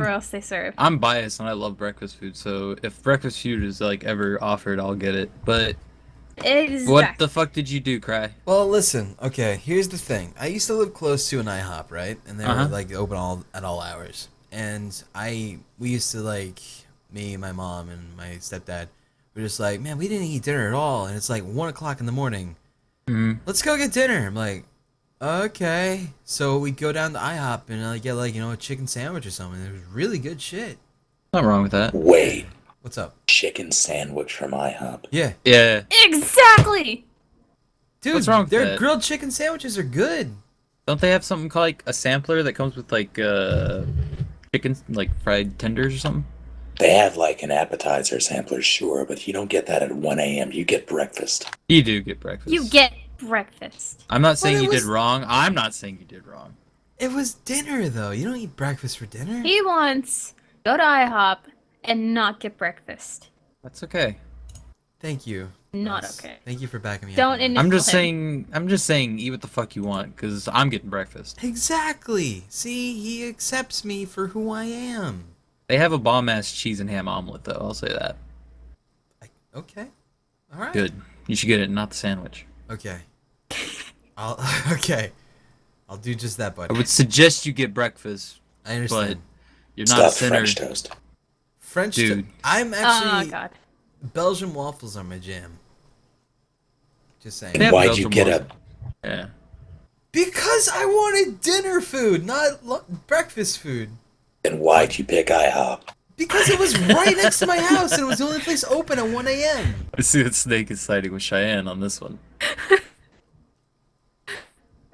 else they serve. I'm biased and I love breakfast food, so if breakfast food is like ever offered, I'll get it. But what Exactly. the fuck did you do, Cry? Well, listen. Okay, here's the thing. I used to live close to an IHOP, right? And they were Uh-huh. like open at all hours. And we used to like me, my mom, and my stepdad. We're just like, man, we didn't eat dinner at all, and it's like 1 o'clock in the morning. Mm. Let's go get dinner. I'm like, okay. So we go down to IHOP and I get like a chicken sandwich or something. It was really good shit. Nothing wrong with that. Wait, What's up? chicken sandwich from IHOP. Yeah, Yeah. Exactly. dude. What's wrong with their that? grilled chicken sandwiches are good. Don't they have something called like a sampler that comes with like chicken, like fried tenders or something? They have like an appetizer sampler, sure, but you don't get that at 1 a.m. You get breakfast. You do get breakfast. You get breakfast. I'm not saying it you did was- wrong. I'm not saying you did wrong. It was dinner though. You don't eat breakfast for dinner. He wants go to IHOP and not get breakfast. That's okay. Thank you. Not Russ. okay. Thank you for backing me Don't up. in- I'm just him. saying, eat what the fuck you want, because I'm getting breakfast. Exactly. See, he accepts me for who I am. They have a bomb-ass cheese and ham omelet, though, I'll say that. Okay. All right. Good. You should get it, not the sandwich. Okay. Okay. I'll do just that, I buddy. would suggest you get breakfast, I but understand. you're not a Stuffed sinner. French toast. French Dude. I'm Oh actually god. Belgian waffles are my jam. Just saying. Yeah. Why'd Belgian you get waffle. a Yeah. Because I wanted dinner food, not breakfast food. and why'd you pick IHOP? Because it was right next to my house and it was the only place open at 1 a.m. I see that Snake is siding with Cheyenne on this one.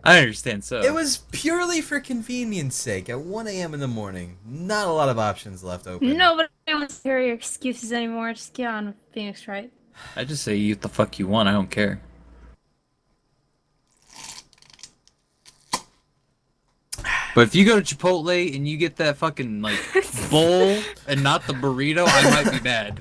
I understand, so. It was purely for convenience sake at 1 a.m. in the morning. Not a lot of options left open. Nobody wants to hear your excuses anymore. Just get on with Phoenix, right? I just say eat what the fuck you want, I don't care. But if you go to Chipotle and you get that fucking, like, bowl and not the burrito, I might be mad.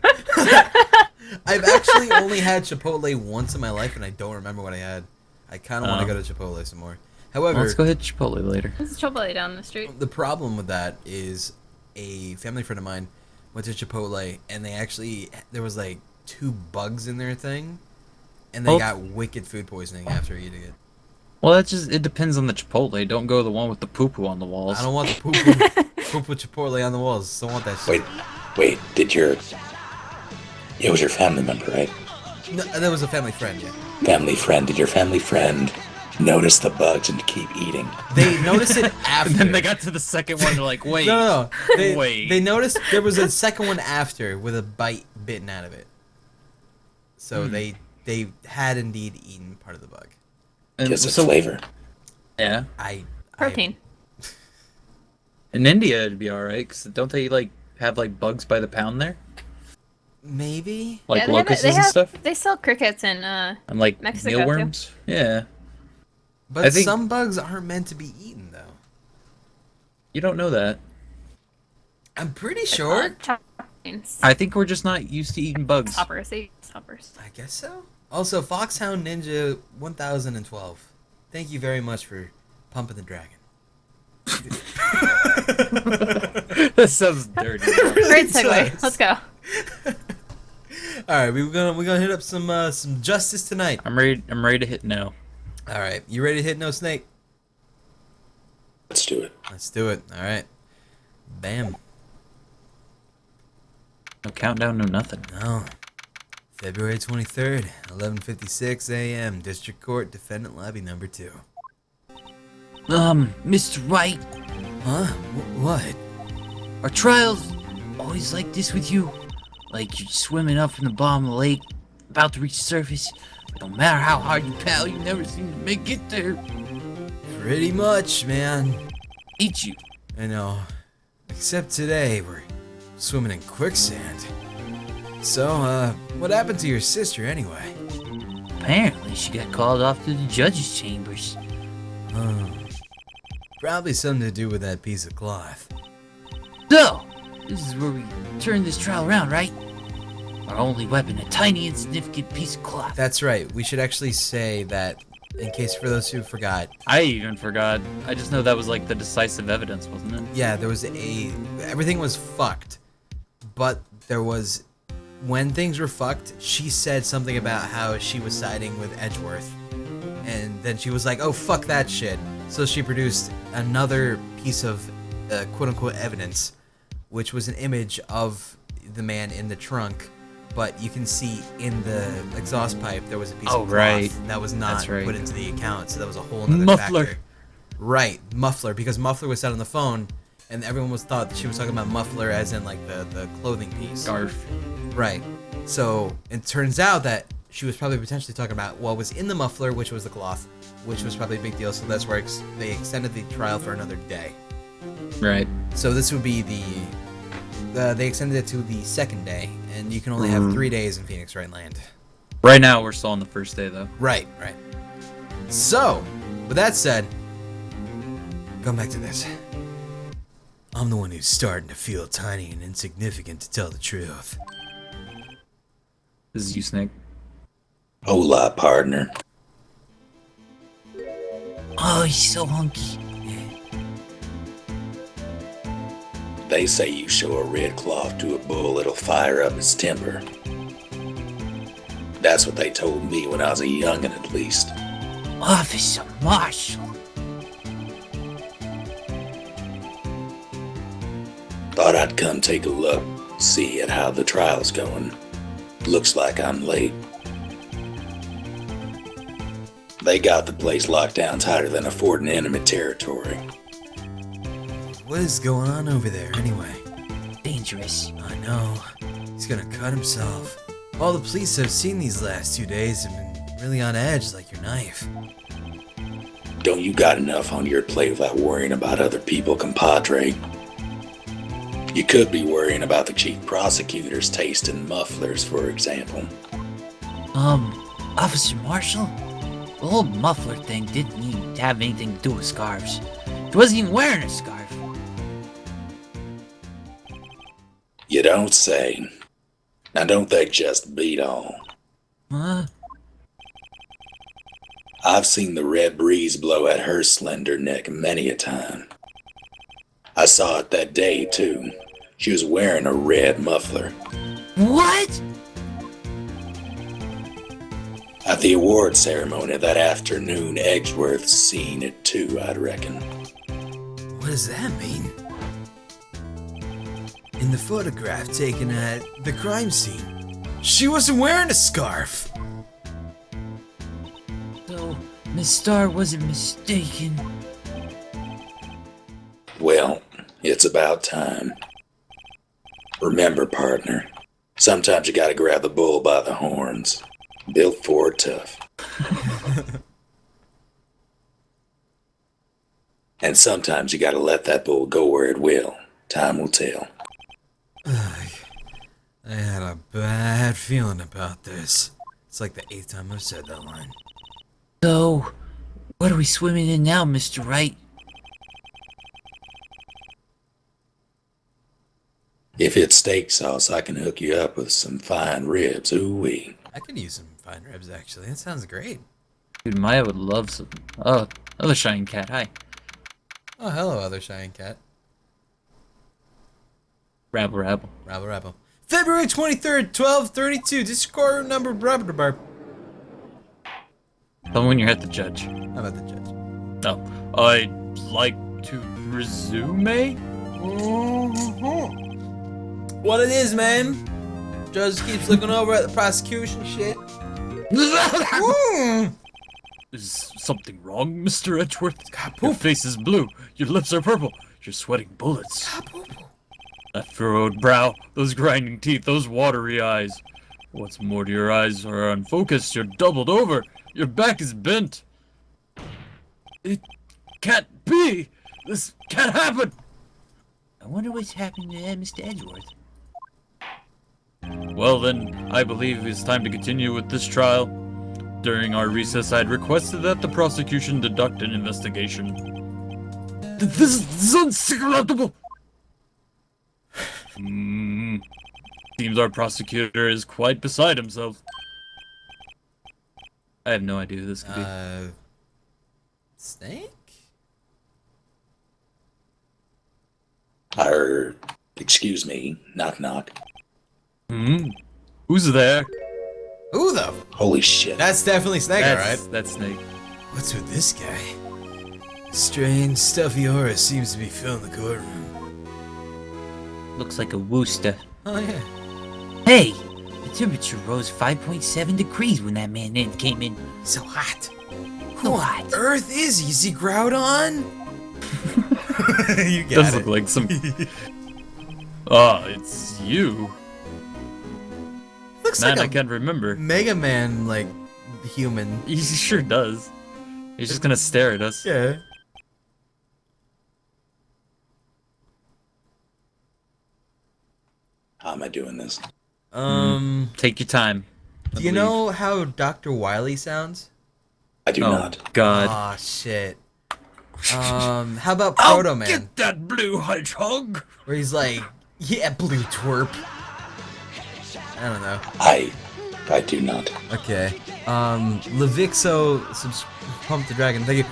I've actually only had Chipotle once in my life and I don't remember what I had. I kind of want Oh. to go to Chipotle some more. Well, However, let's go hit Chipotle later. There's a Chipotle down the street. the problem with that is a family friend of mine went to Chipotle and there was like 2 bugs in their thing and they Oh. got wicked food poisoning after eating it. Well, it depends on the Chipotle. Don't go the one with the poo-poo on the walls. I don't want the poo-poo Chipotle on the walls. Don't want that shit. Wait, it was your family member, right? No, that was a family friend, yeah. Family friend, did your family friend notice the bugs and keep eating? They noticed it after. And then they got to the second one, they're like, wait. No. Wait. They noticed there was a second one after with a bite bitten out of it. So they had indeed eaten part of the bug. And Gives it so- flavor. Yeah. Protein. In India, it'd be alright, because don't they, like, have, like, bugs by the pound there? Maybe. Like Yeah, locusts they and have- stuff? They sell crickets and And, like, Mexico, too. mealworms? Yeah. But I think- some bugs aren't meant to be eaten, though. You don't know that. I'm pretty sure. choppings. I think we're just not used to eating bugs. Hoppers. They eat hoppers. I guess so. Also, Foxhound Ninja 1012. Thank you very much for pumping the dragon. That sounds dirty. Great segue. does. Let's go. All right, we're gonna hit up some justice tonight. I'm ready to hit no. All right, you ready to hit no snake? Let's do it. Let's do it. All right. Bam. No countdown, no nothing. No. February 23rd, 11:56 a.m. District Court, Defendant Lobby Number 2. Mr. Wright, Huh? What? are trials always like this with you? Like you're swimming up from the bottom of the lake, about to reach the surface, but no matter how hard you paddle, you never seem to make it there. Pretty much, man. Eat you. I know. Except today, we're swimming in quicksand. So, what happened to your sister anyway? Apparently, she got called off to the judge's chambers. Oh. Probably something to do with that piece of cloth. So, this is where we turn this trial around, right? Our only weapon, a tiny, insignificant piece of cloth. That's right. We should actually say that, in case for those who forgot. I even forgot. I just know that was like the decisive evidence, wasn't it? Yeah, there was a everything was fucked. But there was, when things were fucked, she said something about how she was siding with Edgeworth. And then she was like, oh, fuck that shit. So she produced another piece of quote-unquote evidence, which was an image of the man in the trunk, but you can see in the exhaust pipe there was a piece of cloth that was not put into the account, so that was a whole nother factor. Right, muffler, because muffler was said on the phone, and everyone was thought that she was talking about muffler as in like the clothing piece. Scarf. Right. So it turns out that she was probably potentially talking about what was in the muffler, which was the cloth, which was probably a big deal. So that's where they extended the trial for another day. Right. So this would be they extended it to the second day, and you can only have 3 days in Phoenix Wright Land. Right now, we're still on the first day, though. Right. So, with that said, going back to this. I'm the one who's starting to feel tiny and insignificant, to tell the truth. This is you, Snake. Hola, partner. Oh, he's so hunky. They say you show a red cloth to a bull, it'll fire up his temper. That's what they told me when I was a youngin', at least. Officer Marshall. Thought I'd come take a look, see at how the trial's going. Looks like I'm late. They got the place locked down tighter than a fort in enemy territory. What is going on over there, anyway? Dangerous. I know. He's gonna cut himself. All the police I've seen these last 2 days have been really on edge, like your knife. Don't you got enough on your plate without worrying about other people, compadre? You could be worrying about the chief prosecutor's taste in mufflers, for example. Officer Marshall? The whole muffler thing didn't even have anything to do with scarves. He wasn't even wearing a scarf. You don't say. Now don't they just beat all? Huh? I've seen the red breeze blow at her slender neck many a time. I saw it that day, too. She was wearing a red muffler. What? At the award ceremony that afternoon, Edgeworth seen it too, I'd reckon. What does that mean? In the photograph taken at the crime scene, she wasn't wearing a scarf. So, Miss Starr wasn't mistaken. Well, it's about time. Remember, partner, sometimes you gotta grab the bull by the horns. Built for tough. And sometimes you gotta let that bull go where it will. Time will tell. I had a bad feeling about this. It's like the 8th time I've said that line. So, what are we swimming in now, Mr. Wright? If it's steak sauce, I can hook you up with some fine ribs. Ooh-wee. I could use some fine ribs, actually. That sounds great. Dude, Maya would love some. Oh, other Shining Cat, hi. Oh, hello, other Cheyenne cat. Rabble, rabble. Rabble, rabble. February 23rd, 12:32. Discord room number. Blah. Tell me when you're at the judge. How about the judge? No. I'd like to resume? What it is, man? Judge keeps looking over at the prosecution shit. Is something wrong, Mr. Edgeworth? Your face is blue, your lips are purple, you're sweating bullets. That furrowed brow, those grinding teeth, those watery eyes. What's more, your eyes are unfocused, you're doubled over, your back is bent. It can't be! This can't happen! I wonder what's happening to Mr. Edgeworth. Well then, I believe it's time to continue with this trial. During our recess, I had requested that the prosecution deduct an investigation. This is unacceptable! Seems our prosecutor is quite beside himself. I have no idea who this could be. Snake? I heard Excuse me, knock knock. Hmm? Who's there? Who the? Holy shit. That's definitely Snake, alright. That's Snake. What's with this guy? Strange, stuffy aura seems to be filling the courtroom. Looks like a Wooster. Oh yeah. Hey! The temperature rose 5.7 degrees when that man in came in. So hot. So hot. Earth is he? Is he Groudon? You get Does it. look like some. Ah, it's you. Looks Man, like I can't remember. Mega Man, like, human. He sure does. He's just gonna stare at us. Yeah. How am I doing this? Take your time. Do you know how Dr. Wily sounds? I do Oh not. God. Aw, shit. How about Proto Man? Get that blue hedgehog. Where he's like, yeah, blue twerp. I don't know. I do not. Okay. Levixo, Pump the Dragon, thank you.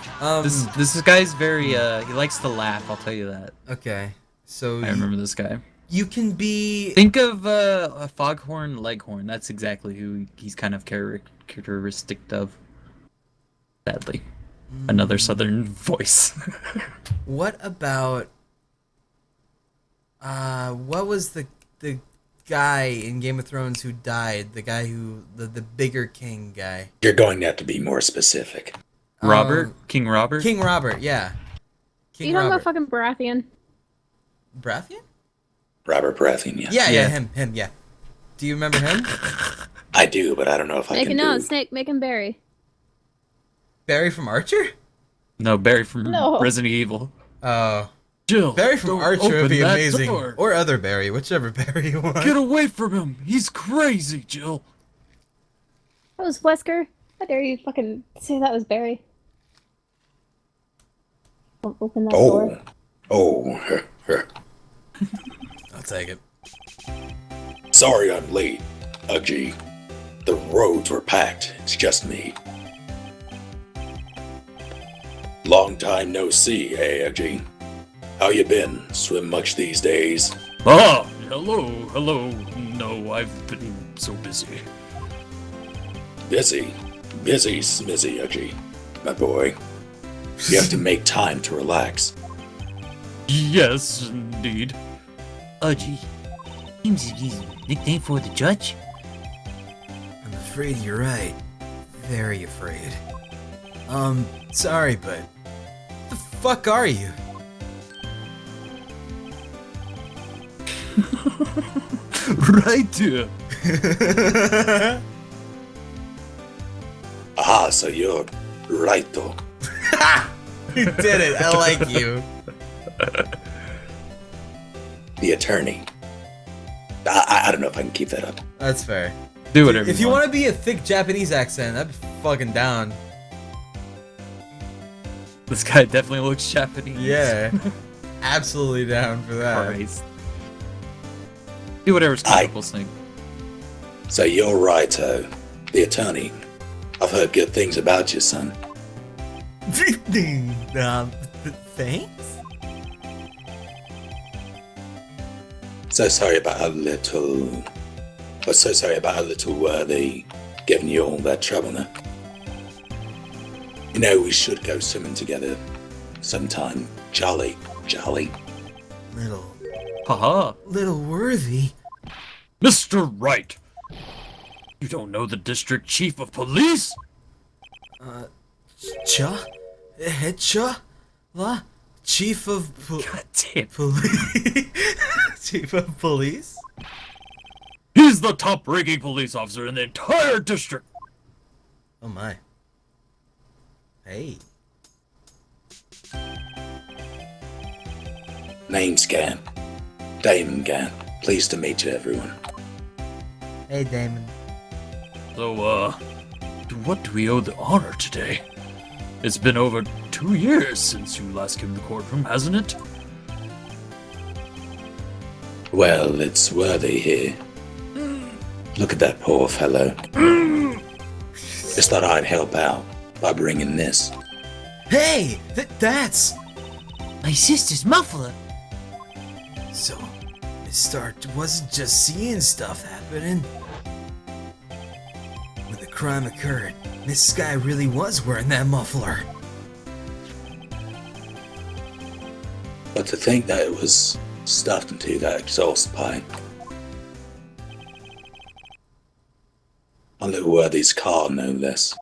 This guy's very he likes to laugh. I'll tell you that. Okay. So I remember this guy. you can be. Think of a foghorn leghorn. That's exactly who he's kind of characteristic of. Sadly, another southern voice. What about? What was the guy in Game of Thrones who died? The guy who the bigger king guy. You're going to have to be more specific. Robert, King Robert. King Robert, yeah. King You talking Robert. about fucking Baratheon? Baratheon? Robert Baratheon, yeah. Yeah, Yeah. him, yeah. Do you remember him? I do, but I don't know if I Make can a note, do. Snake, make him Barry. Barry from Archer? No, Barry from No. Resident Evil. Oh. Jill, Barry from don't Archer would open be that amazing. door. Or other Barry, whichever Barry you want. Get away from him. He's crazy, Jill. That was Wesker. How dare you fucking say that was Barry? Don't open that door. Oh. I'll take it. Sorry I'm late, Uggy. The roads were packed. It's just me. Long time no see, hey, Uggy. How you been? Swim much these days? Ah, hello. No, I've been so busy. Busy smizzy, Uggy. My boy. You have to make time to relax. Yes, indeed. Gee. Seems he's a nickname for the judge. I'm afraid you're right. Very afraid. Sorry, but the fuck are you? Right here. Aha, so you're Righto. You did it. I like you. The attorney. I don't know if I can keep that up. That's fair. Do whatever. If you want to be a thick Japanese accent, I'd be fucking down. This guy definitely looks Japanese. Yeah. Absolutely down for that. Christ. Do whatever's comfortable, Snake. So you're Righto, the attorney. I've heard good things about you, son. Thanks? So sorry about a little... But so sorry about a little worthy giving you all that trouble now. You know, we should go swimming together sometime. Jolly. Haha. Little worthy. Mr. Wright. You don't know the district chief of police? Head La? Chief of God damn. Police? Chief of Police? He's the top-ranking police officer in the entire district. Oh my. Hey. Name's Gan. Damon Gan. Pleased to meet you, everyone. Hey, Damon. So, to what do we owe the honor today? It's been over 2 years since you last came to the courtroom, hasn't it? Well, it's worthy here. Look at that poor fellow. Just thought I'd help out by bringing this. Hey! That's... My sister's muffler. So, wasn't just seeing stuff happening. When the crime occurred, Miss Sky really was wearing that muffler. But to think that it was stuffed into that exhaust pipe. On little Worthy's car, no less.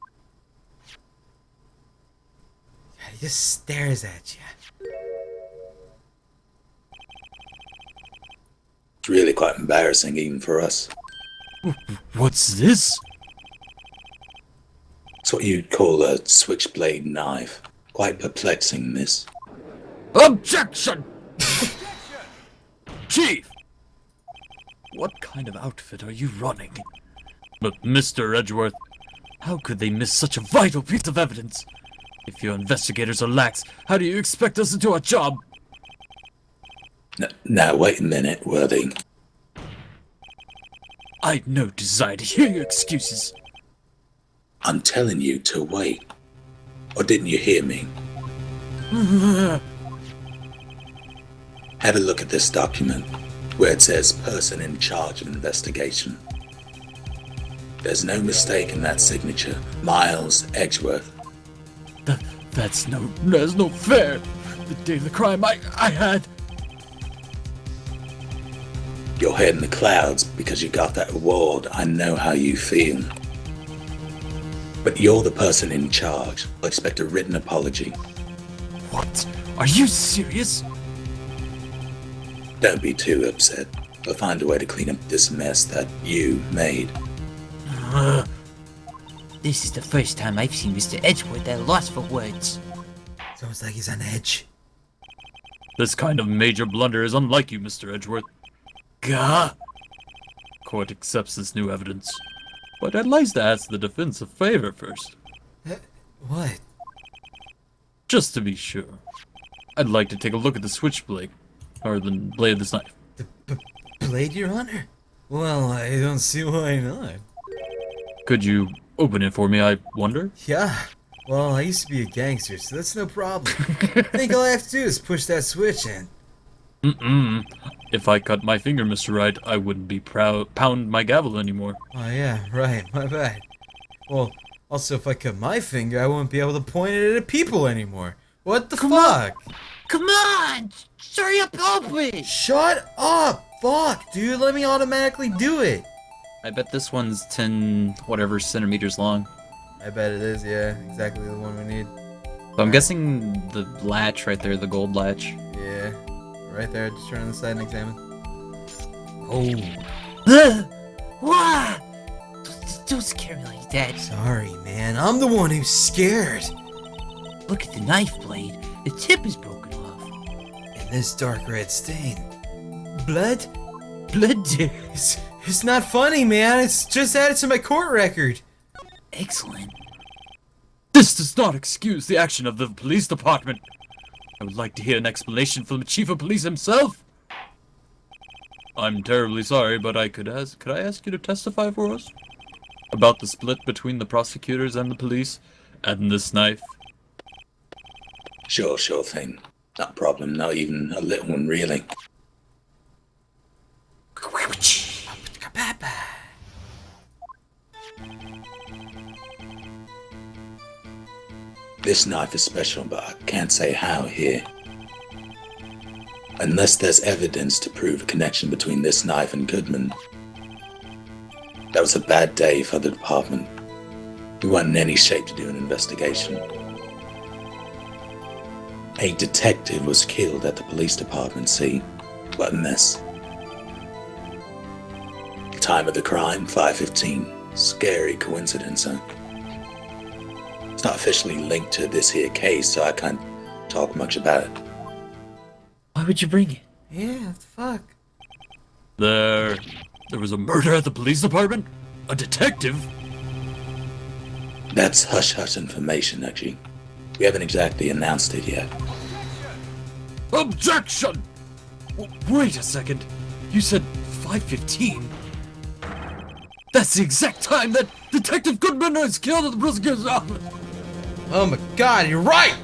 He just stares at you. It's really quite embarrassing even for us. What's this? It's what you'd call a switchblade knife. Quite perplexing, miss. Objection! Chief! What kind of outfit are you running? But Mr. Edgeworth, how could they miss such a vital piece of evidence? If your investigators are lax, how do you expect us to do our job? Now, wait a minute, Worthy. I'd no desire to hear your excuses. I'm telling you to wait. Or didn't you hear me? Have a look at this document, where it says person in charge of investigation. There's no mistake in that signature. Miles Edgeworth. That's no fair. The day of the crime, I had... Your head in the clouds because you got that award. I know how you feel. But you're the person in charge. I expect a written apology. What? Are you serious? Don't be too upset. I'll find a way to clean up this mess that you made. This is the first time I've seen Mr. Edgeworth at a loss for words. It's almost like he's on edge. This kind of major blunder is unlike you, Mr. Edgeworth. Gah! Court accepts this new evidence. But I'd like to ask the defense a favor first. What? Just to be sure. I'd like to take a look at the switchblade. Or the blade of this knife. The blade, Your Honor? Well, I don't see why not. Could you open it for me, I wonder? Yeah. Well, I used to be a gangster, so that's no problem. I think all I have to do is push that switch in. If I cut my finger, Mr. Wright, I wouldn't be pound my gavel anymore. Oh yeah, right, my bad. Well, also if I cut my finger, I won't be able to point it at people anymore. What the fuck? Come on! Hurry up, open! Shut up! Fuck, dude, let me automatically do it. I bet this one's 10 whatever centimeters long. I bet it is, yeah. Exactly the one we need. So I'm guessing the latch right there, the gold latch. Yeah. Right there, just turn on the side and examine. Oh. Why? Don't scare me like that. Sorry, man. I'm the one who's scared. Look at the knife blade. The tip is broken off. And this dark red stain. Blood? Blood. It's not funny, man. It's just added to my court record. Excellent. This does not excuse the action of the police department. I would like to hear an explanation from the chief of police himself. I'm terribly sorry, but could I ask you to testify for us? About the split between the prosecutors and the police, and this knife? Sure thing. Not a problem, not even a little one, really. This knife is special, but I can't say how here. Unless there's evidence to prove a connection between this knife and Goodman. That was a bad day for the department. We weren't in any shape to do an investigation. A detective was killed at the police department scene. What a mess. Time of the crime, 5:15. Scary coincidence, huh? It's not officially linked to this here case, so I can't talk much about it. Why would you bring it? Yeah, what the fuck? There was a murder at the police department? A detective? That's hush-hush information, actually. We haven't exactly announced it yet. Objection! Wait a second. You said 5:15? That's the exact time that Detective Goodman was killed at the prosecutor's office. Oh my god, you're right!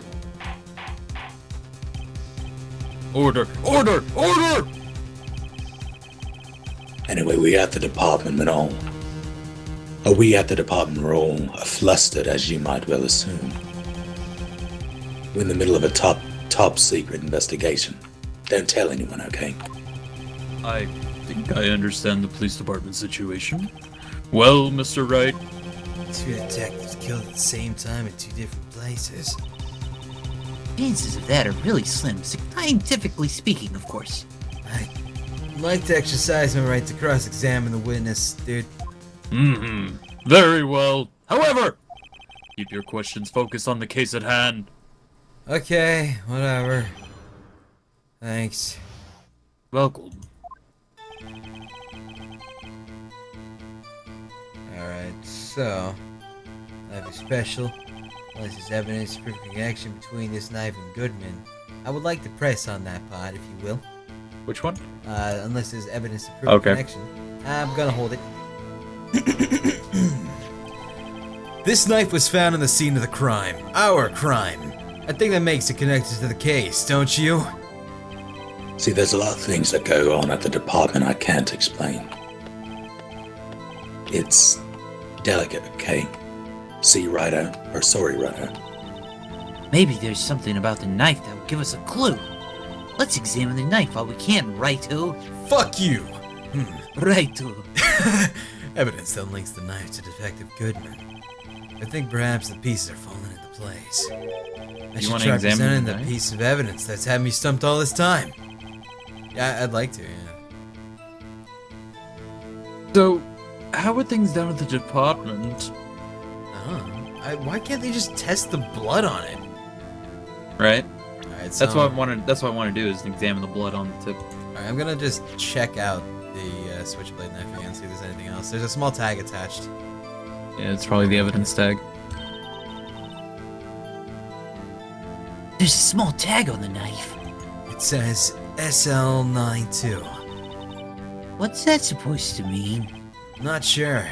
Order! Order! Order! Anyway, we at the department were all flustered, as you might well assume. We're in the middle of a top secret investigation. Don't tell anyone, okay? I think I understand the police department situation. Well, Mr. Wright, 2 detectives killed at the same time in 2 different places. Chances of that are really slim, scientifically speaking, of course. I'd like to exercise my right to cross-examine the witness, dude. Very well. However, keep your questions focused on the case at hand. Okay, whatever. Thanks. Welcome. Alright, so... Knife is special. Unless there's evidence of perfect connection between this knife and Goodman. I would like to press on that part, if you will. Which one? Unless there's evidence of perfect connection. I'm gonna hold it. This knife was found on the scene of the crime. Our crime. I think that makes it connected to the case, don't you? See, there's a lot of things that go on at the department I can't explain. It's delicate, okay? See, Righto, or sorry, Righto. Maybe there's something about the knife that will give us a clue. Let's examine the knife while we can, righto. Fuck you! Righto. Evidence that links the knife to Detective Goodman. I think perhaps the pieces are falling into place. I should wanna try examine presenting the the knife? piece of evidence that's had me stumped all this time. Yeah, I'd like to, yeah. So, how are things down at the department? Why can't they just test the blood on it? Right? Alright, That's what I wanted. That's what I want to do is examine the blood on the tip. Alright, I'm gonna just check out the switchblade knife again, see if there's anything else. There's a small tag attached. Yeah, it's probably the evidence tag. There's a small tag on the knife. It says SL92. What's that supposed to mean? Not sure,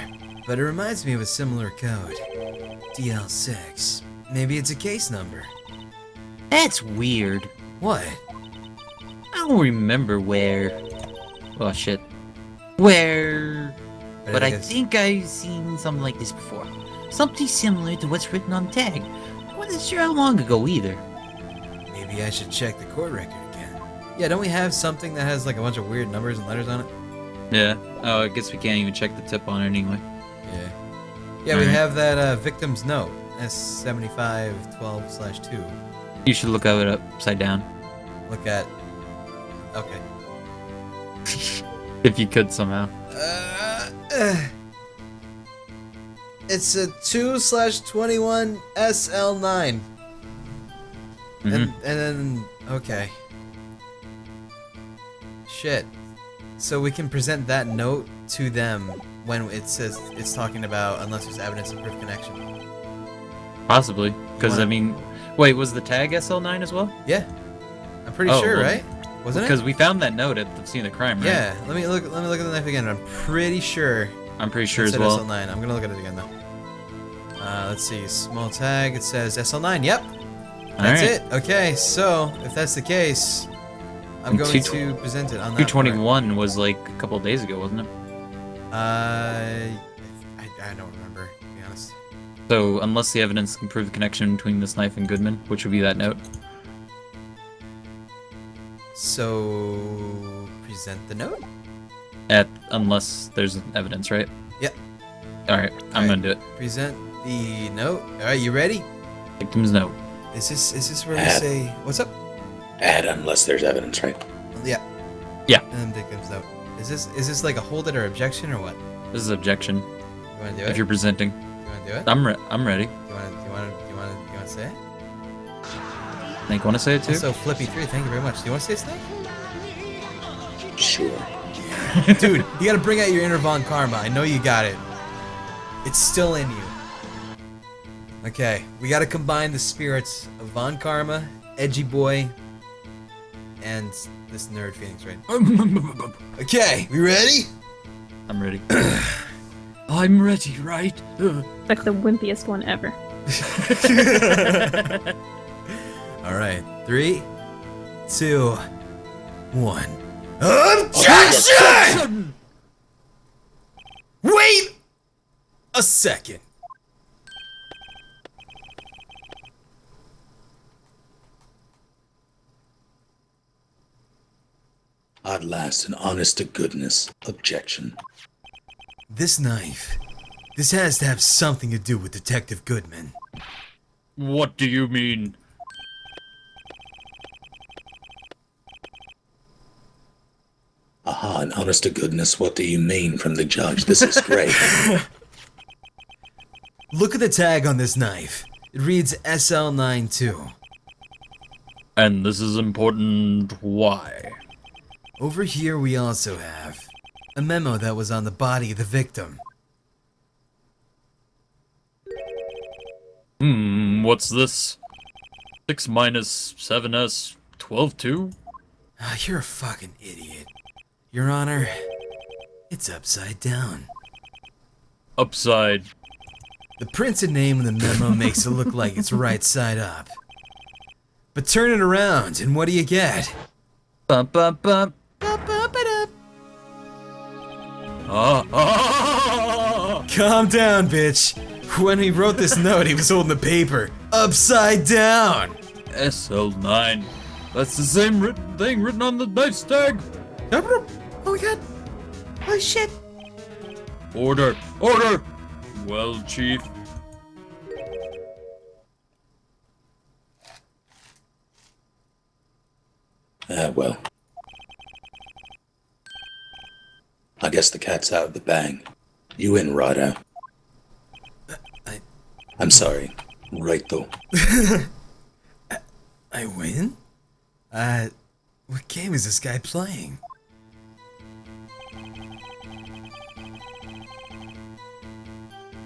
but it reminds me of a similar code. DL6. Maybe it's a case number. That's weird. What? I don't remember where. Oh shit. Where? But I think I've seen something like this before. Something similar to what's written on the tag. I wasn't sure how long ago either. Maybe I should check the court record again. Yeah, don't we have something that has like a bunch of weird numbers and letters on it? Yeah. Oh, I guess we can't even check the tip on it anyway. Yeah. Yeah, we Alright. have that victim's note. S7512/2. You should look at it upside down. Look at... Okay. If you could somehow. It's a 2/21 SL9. And then... Okay. Shit. So we can present that note to them when it says it's talking about unless there's evidence of proof connection. Possibly. Because, wanna- I mean... Wait, was the tag SL9 as well? Yeah. I'm pretty Oh, sure, well, right? Wasn't Because it? we found that note at the scene of the crime, right? Yeah. Let me look at the knife again. I'm pretty sure I'm pretty sure it as said well. SL9. I'm gonna look at it again though. Let's see. Small tag. It says SL9. Yep. That's Alright. it. Okay. So if that's the case, I'm And going 2 to present it on that. 221 was like a couple of days ago, wasn't it? I don't remember, to be honest. So, unless the evidence can prove the connection between this knife and Goodman, which would be that note. So present the note. Unless there's evidence, right? Yep. Alright, I'm gonna do it. Present the note. All right, you ready? Victim's note. Is this where we Add. say what's up? Add unless there's evidence, right? Yeah. Yeah. And then victim's note. Is this like a hold it or objection or what? This is objection. You want to do it? If you're presenting. You want to do it? I'm ready. You want to say it? Nick, wanna say it too? Also, Flippy 3, thank you very much. Do you want to say it, Snake? Sure. Dude, you gotta bring out your inner Von Karma. I know you got it. It's still in you. Okay, we gotta combine the spirits of Von Karma, Edgy Boy, and this nerd Phoenix, right? Okay, we ready? I'm ready. I'm ready, right? Like the wimpiest one ever. Alright, 3, 2, 1. Objection! a second. At last, an honest-to-goodness objection. This knife. This has to have something to do with Detective Goodman. What do you mean? Aha, an honest-to-goodness, what do you mean from the judge? This is great. Look at the tag on this knife. It reads SL92. And this is important. Why? Over here we also have a memo that was on the body of the victim. What's this? 6 minus 7s 12-2? You're a fucking idiot. Your Honor, it's upside down. Upside. The printed name in the memo makes it look like it's right side up. But turn it around, and what do you get? Bum, bum, bum. Calm down, bitch. When he wrote this note, he was holding the paper upside down. SL9. That's the same thing written on the knife tag. Oh my god. Oh shit. Order! Order! Well, Chief. Well. I guess the cat's out of the bag. You win, Righto. I'm sorry. Right, though. I win? What game is this guy playing?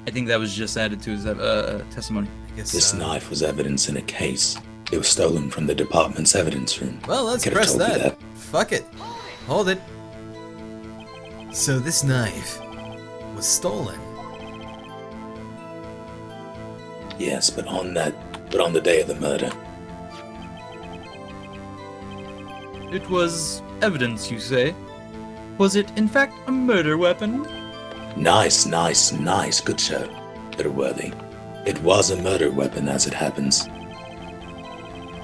I think that was just added to his testimony. I guess This knife was evidence in a case. It was stolen from the department's evidence room. Well, let's Could've press told you that. Fuck it. Hold it. So this knife was stolen. Yes, but on the day of the murder. It was evidence, you say? Was it, in fact, a murder weapon? Nice. Good show. Bitterworthy. It was a murder weapon, as it happens.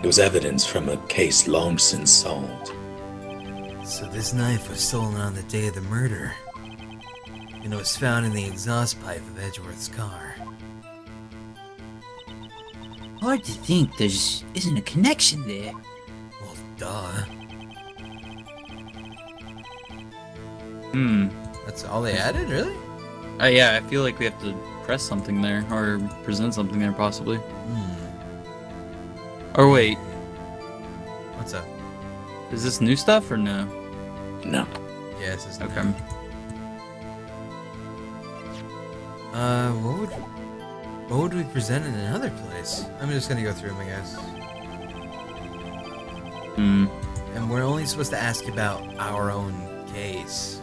It was evidence from a case long since solved. So this knife was stolen on the day of the murder. And it was found in the exhaust pipe of Edgeworth's car. Hard to think there isn't a connection there. Well, duh. That's all they added, really? Yeah, I feel like we have to press something there, or present something there, possibly. Or wait, What's up? is this new stuff or no? No. Yeah, this is Okay. What would we present in another place? I'm just gonna go through them, I guess. And we're only supposed to ask about our own case.